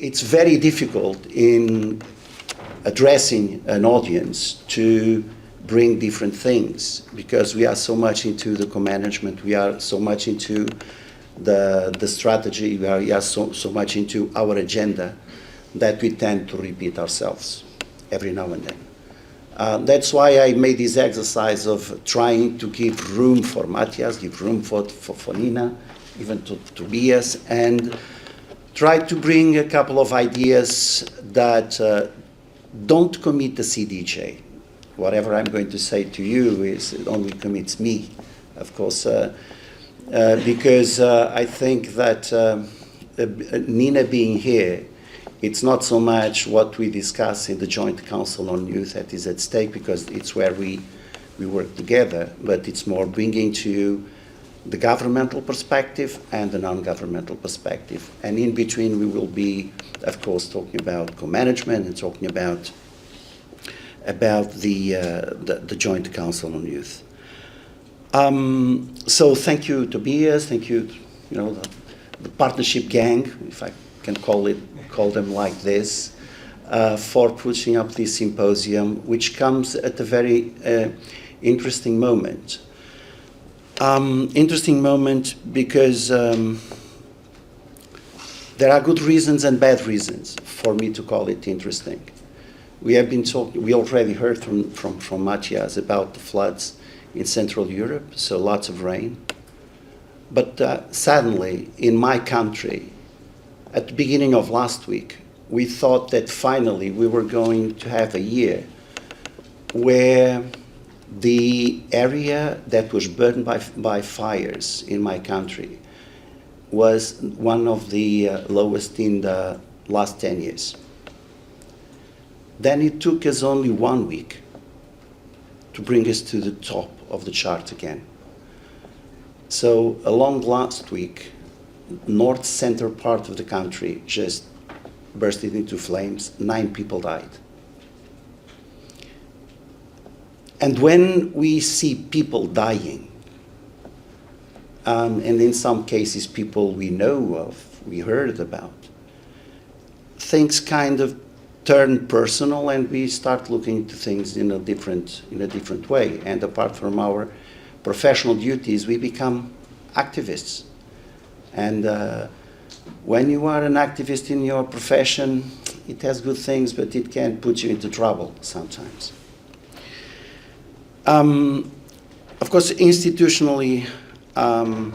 it's very difficult in addressing an audience to bring different things, because we are so much into the co-management, we are so much into the strategy, we are so much into our agenda that we tend to repeat ourselves every now and then. That's why I made this exercise of trying to give room for Matthias, give room for Nina, even to Tobias, and try to bring a couple of ideas that don't commit the CDJ. Whatever I'm going to say to you it only commits me, of course, because I think that Nina being here, it's not so much what we discuss in the Joint Council on Youth that is at stake, because it's where we work together, but it's more bringing to you the governmental perspective and the non-governmental perspective. And in between we will be, of course, talking about co-management and talking about the Joint Council on Youth. So thank you, Tobias, thank you, the partnership gang, if I can call them like this, for pushing up this symposium, which comes at a very interesting moment. Interesting moment because there are good reasons and bad reasons for me to call it interesting. We already heard from Matthias about the floods in Central Europe, so lots of rain. But suddenly, in my country, at the beginning of last week, we thought that finally we were going to have a year where the area that was burned by fires in my country was one of the lowest in the last 10 years. Then it took us only 1 week to bring us to the top of the chart again. So along last week, north center part of the country just bursted into flames, 9 people died. And when we see people dying, and in some cases people we know of, we heard about, things kind of turn personal, and we start looking into things in a different way. And apart from our professional duties, we become activists. And when you are an activist in your profession, it has good things, but it can put you into trouble sometimes. Of course, institutionally, I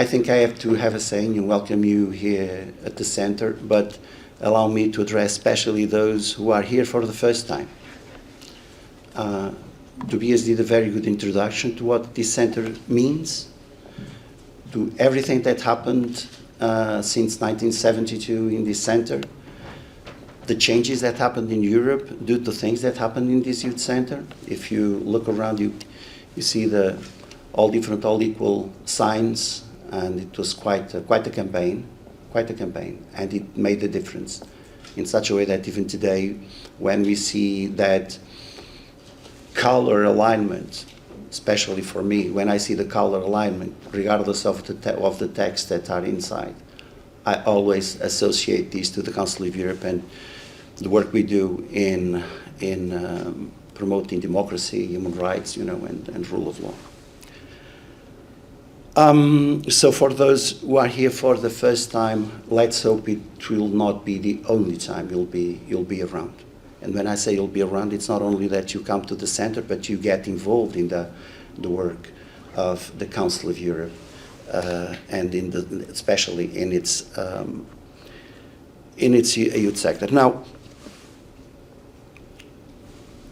think I have to have a saying and welcome you here at the center, but allow me to address especially those who are here for the first time. Tobias did a very good introduction to what this center means, to everything that happened since 1972 in this center, the changes that happened in Europe due to things that happened in this youth center. If you look around you see the all different, all equal signs, and it was quite a campaign, and it made a difference in such a way that even today, when we see that color alignment, especially for me, when I see the color alignment, regardless of the text that are inside, I always associate these to the Council of Europe and the work we do in promoting democracy, human rights, and rule of law. So for those who are here for the first time, let's hope it will not be the only time you'll be around. And when I say you'll be around, it's not only that you come to the center, but you get involved in the work of the Council of Europe, and especially in its youth sector. Now,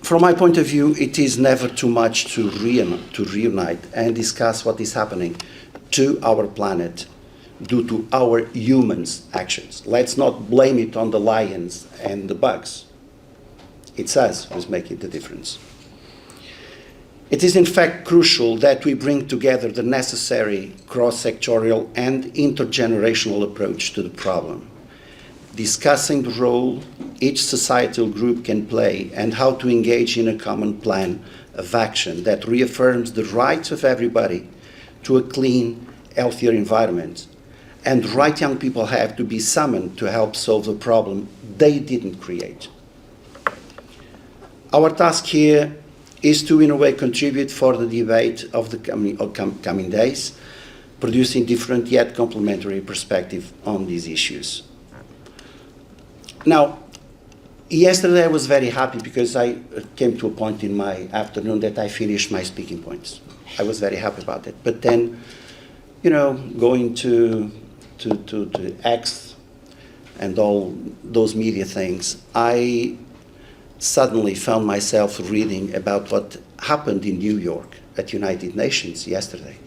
from my point of view, it is never too much to reunite and discuss what is happening to our planet due to our humans' actions. Let's not blame it on the lions and the bugs. It's us who's making the difference. It is in fact crucial that we bring together the necessary cross-sectorial and intergenerational approach to the problem, discussing the role each societal group can play and how to engage in a common plan of action that reaffirms the rights of everybody to a clean, healthier environment, and right young people have to be summoned to help solve the problem they didn't create. Our task here is to, in a way, contribute for the debate of the coming days, producing different yet complementary perspectives on these issues. Now, yesterday I was very happy because I came to a point in my afternoon that I finished my speaking points. I was very happy about it. But then, you know, going to X and all those media things, I suddenly found myself reading about what happened in New York at United Nations yesterday.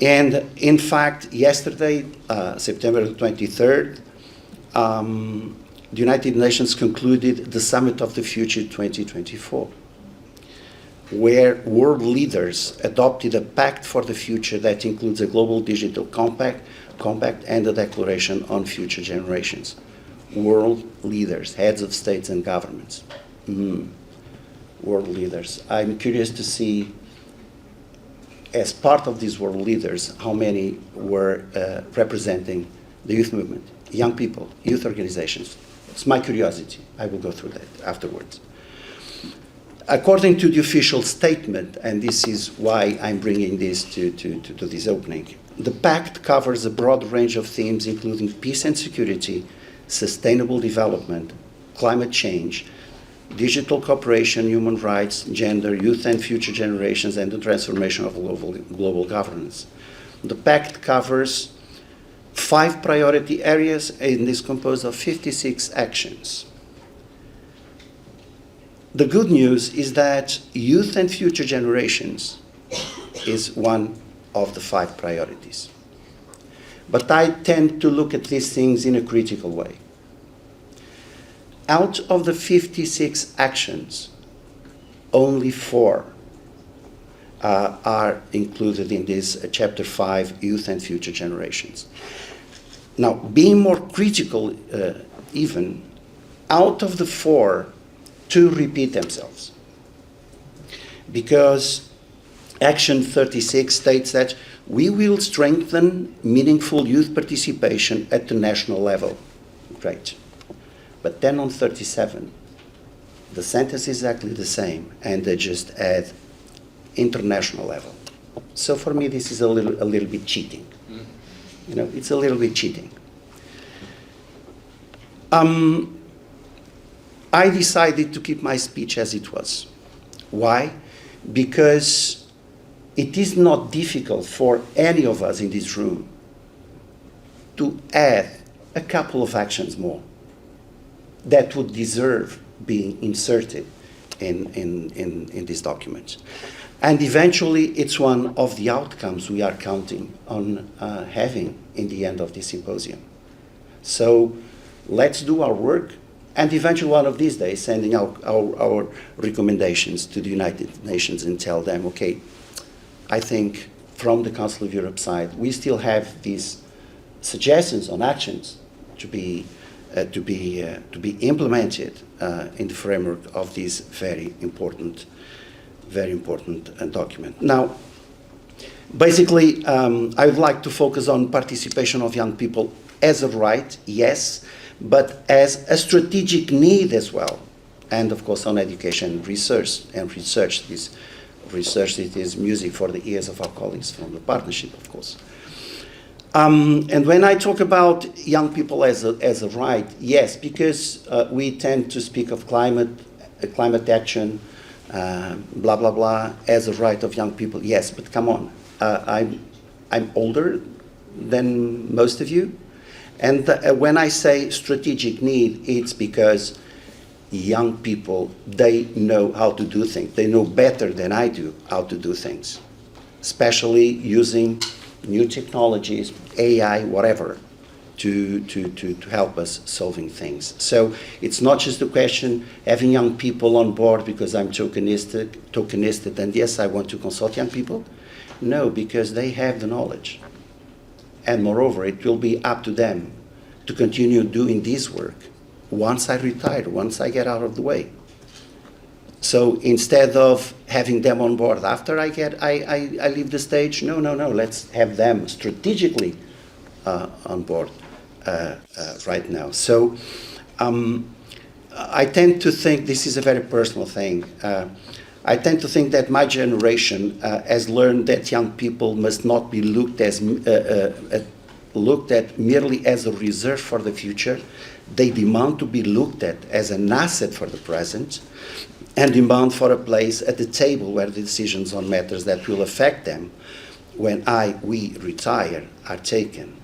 And in fact, yesterday, September 23rd, the United Nations concluded the Summit of the Future 2024, where world leaders adopted a pact for the future that includes a global digital compact and a declaration on future generations. World leaders, heads of states and governments. World leaders. I'm curious to see, as part of these world leaders, how many were representing the youth movement, young people, youth organizations. It's my curiosity. I will go through that afterwards. According to the official statement, and this is why I'm bringing this to this opening, the pact covers a broad range of themes including peace and security, sustainable development, climate change, digital cooperation, human rights, gender, youth and future generations, and the transformation of global governance. The pact covers 5 priority areas and is composed of 56 actions. The good news is that youth and future generations is one of the 5 priorities. But I tend to look at these things in a critical way. Out of the 56 actions, only 4 are included in this Chapter 5, Youth and Future Generations. Now, being more critical even, out of the 4, 2 repeat themselves. Because Action 36 states that we will strengthen meaningful youth participation at the national level. Great. But then on 37, the sentence is exactly the same, and they just add international level. So for me, this is a little bit cheating. You know, it's a little bit cheating. I decided to keep my speech as it was. Why? Because it is not difficult for any of us in this room to add a couple of actions more that would deserve being inserted in this document. And eventually, it's one of the outcomes we are counting on having in the end of this symposium. So let's do our work, and eventually one of these days sending out our recommendations to the United Nations and tell them, okay, I think from the Council of Europe side, we still have these suggestions on actions to be implemented in the framework of this very important document. Now, basically, I would like to focus on participation of young people as a right, yes, but as a strategic need as well, and of course on education and research. This research, it is music for the ears of our colleagues from the partnership, of course. And when I talk about young people as a right, yes, because we tend to speak of climate action, blah blah blah, as a right of young people. Yes, but come on, I'm older than most of you, and when I say strategic need, it's because young people, they know how to do things. They know better than I do how to do things, especially using new technologies, AI, whatever, to help us solving things. So it's not just a question having young people on board because I'm tokenistic, and yes, I want to consult young people. No, because they have the knowledge. And moreover, it will be up to them to continue doing this work once I retire, once I get out of the way. So instead of having them on board after I leave the stage, no, let's have them strategically on board right now. So I tend to think, this is a very personal thing, I tend to think that my generation has learned that young people must not be looked at merely as a reserve for the future. They demand to be looked at as an asset for the present, and demand for a place at the table where the decisions on matters that will affect them when we retire are taken.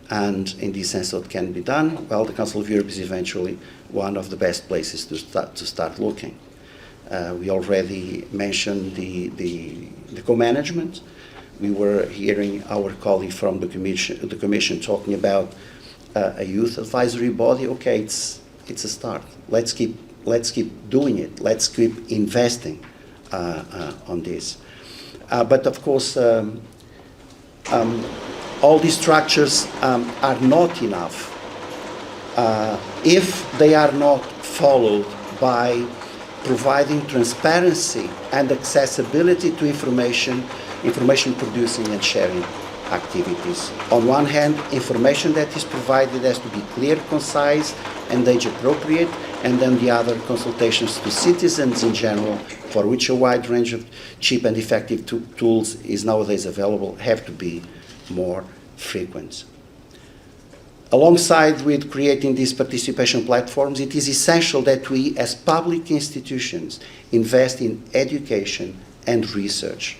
And in this sense, what can be done? Well, the Council of Europe is eventually one of the best places to start looking. We already mentioned the co-management. We were hearing our colleague from the Commission talking about a youth advisory body. Okay, it's a start. Let's keep doing it. Let's keep investing on this. But of course, all these structures are not enough if they are not followed by providing transparency and accessibility to information producing and sharing activities. On one hand, information that is provided has to be clear, concise, and age appropriate, and then the other, consultations to citizens in general, for which a wide range of cheap and effective tools is nowadays available, have to be more frequent. Alongside with creating these participation platforms, it is essential that we, as public institutions, invest in education and research.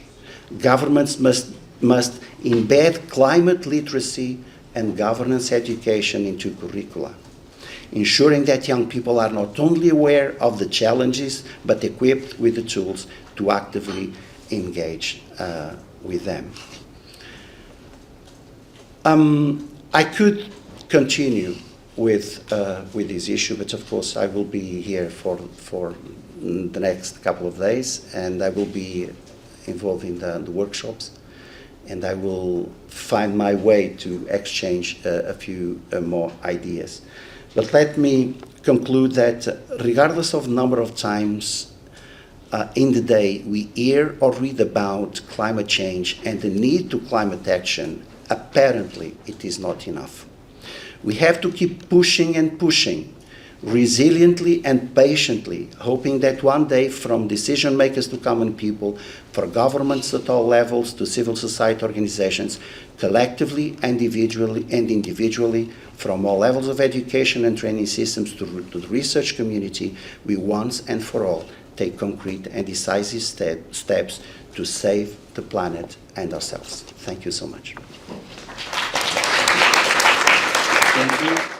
Governments must embed climate literacy and governance education into curricula, ensuring that young people are not only aware of the challenges, but equipped with the tools to actively engage with them. I could continue with this issue, but of course I will be here for the next couple of days, and I will be involved in the workshops, and I will find my way to exchange a few more ideas. But let me conclude that regardless of the number of times in the day we hear or read about climate change and the need to climate action, apparently it is not enough. We have to keep pushing and pushing, resiliently and patiently, hoping that one day, from decision makers to common people, for governments at all levels to civil society organizations, collectively and individually, from all levels of education and training systems to the research community, we once and for all take concrete and decisive steps to save the planet and ourselves. Thank you so much. Thank you.